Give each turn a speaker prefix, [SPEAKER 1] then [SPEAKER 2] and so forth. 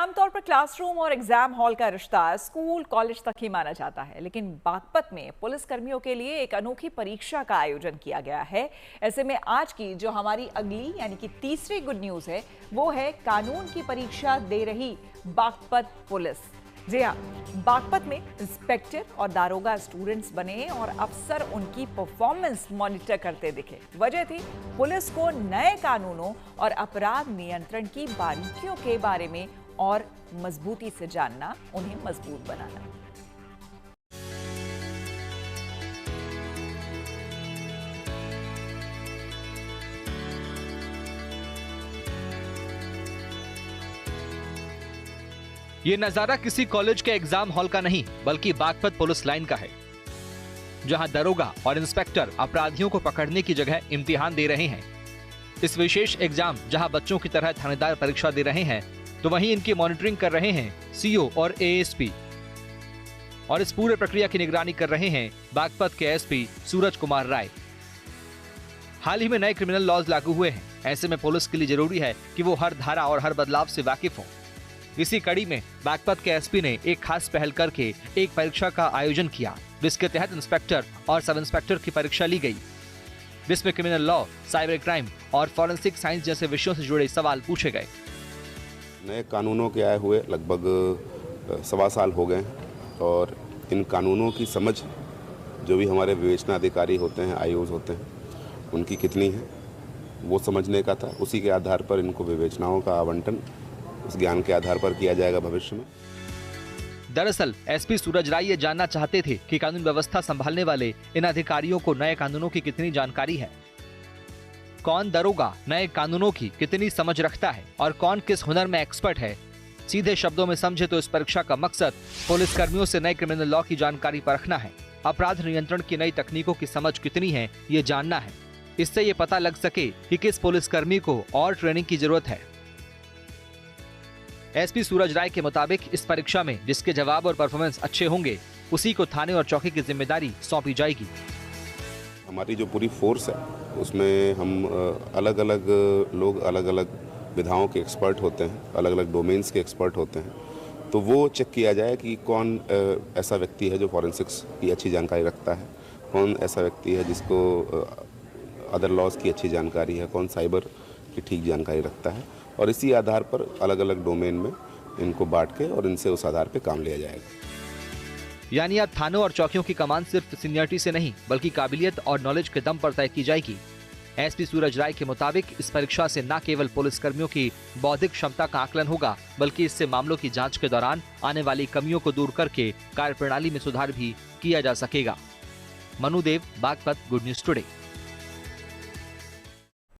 [SPEAKER 1] आमतौर पर क्लासरूम और एग्जाम हॉल का रिश्ता स्कूल कॉलेज तक ही माना जाता है, लेकिन बागपत में पुलिस कर्मियों के लिए एक अनोखी परीक्षा का आयोजन किया गया है। ऐसे में आज की जो हमारी अगली यानी कि तीसरी गुड न्यूज है वो है कानून की परीक्षा दे रही बागपत पुलिस। जी हाँ, बागपत में इंस्पेक्टर और दारोगा स्टूडेंट्स बने और अफसर उनकी परफॉर्मेंस मॉनिटर करते दिखे। वजह थी पुलिस को नए कानूनों और अपराध नियंत्रण की बारीकियों के बारे में और मजबूती से जानना, उन्हें मजबूत बनाना।
[SPEAKER 2] ये नजारा किसी कॉलेज के एग्जाम हॉल का नहीं बल्कि बागपत पुलिस लाइन का है, जहां दरोगा और इंस्पेक्टर अपराधियों को पकड़ने की जगह इम्तिहान दे रहे हैं। इस विशेष एग्जाम जहां बच्चों की तरह थानेदार परीक्षा दे रहे हैं, तो वहीं इनकी मॉनिटरिंग कर रहे हैं सीओ और एएसपी। और इस पूरे प्रक्रिया की निगरानी कर रहे हैं बागपत के एसपी सूरज कुमार राय। हाल ही में नए क्रिमिनल लॉज लागू हुए हैं, ऐसे में पुलिस के लिए जरूरी है कि वो हर धारा और हर बदलाव से वाकिफ हो। इसी कड़ी में बागपत के एसपी ने एक खास पहल करके एक परीक्षा का आयोजन किया, जिसके तहत इंस्पेक्टर और सब इंस्पेक्टर की परीक्षा ली गई, जिसमें क्रिमिनल लॉ, साइबर क्राइम और फॉरेंसिक साइंस जैसे विषयों से जुड़े सवाल पूछे गए।
[SPEAKER 3] नए कानूनों के आए हुए लगभग 1.25 साल हो गए हैं और इन कानूनों की समझ जो भी हमारे विवेचना अधिकारी होते हैं, आईओज होते हैं, उनकी कितनी है वो समझने का था। उसी के आधार पर इनको विवेचनाओं का आवंटन उस ज्ञान के आधार पर किया जाएगा भविष्य में।
[SPEAKER 2] दरअसल एसपी सूरज राय ये जानना चाहते थे कि कानून व्यवस्था संभालने वाले इन अधिकारियों को नए कानूनों की कितनी जानकारी है, कौन दरोगा नए कानूनों की कितनी समझ रखता है और कौन किस हुनर में एक्सपर्ट है। सीधे शब्दों में समझे तो इस परीक्षा का मकसद पुलिस कर्मियों से नए क्रिमिनल लॉ की जानकारी परखना है, अपराध नियंत्रण की नई तकनीकों की समझ कितनी है ये जानना है। इससे ये पता लग सके कि किस पुलिसकर्मी को और ट्रेनिंग की जरूरत है। एसपी सूरज राय के मुताबिक इस परीक्षा में जिसके जवाब और परफॉर्मेंस अच्छे होंगे उसी को थाने और चौकी की जिम्मेदारी सौंपी जाएगी।
[SPEAKER 3] हमारी जो पूरी फोर्स है उसमें हम अलग अलग लोग अलग अलग विधाओं के एक्सपर्ट होते हैं, अलग अलग डोमेन्स के एक्सपर्ट होते हैं, तो वो चेक किया जाए कि कौन ऐसा व्यक्ति है जो फॉरेंसिक्स की अच्छी जानकारी रखता है, कौन ऐसा व्यक्ति है जिसको अदर लॉज की अच्छी जानकारी है, कौन साइबर की ठीक जानकारी रखता है, और इसी आधार पर अलग अलग डोमेन में इनको बांट के और इनसे उस आधार पे काम लिया जाएगा।
[SPEAKER 2] यानी अब थानों और चौकियों की कमान सिर्फ सीनियरिटी से नहीं बल्कि काबिलियत और नॉलेज के दम पर तय की जाएगी। एसपी सूरज राय के मुताबिक इस परीक्षा से न केवल पुलिस कर्मियों की बौद्धिक क्षमता का आकलन होगा बल्कि इससे मामलों की जांच के दौरान आने वाली कमियों को दूर करके कार्यप्रणाली में सुधार भी किया जा सकेगा। मनु देव, बागपत, गुड न्यूज टुडे।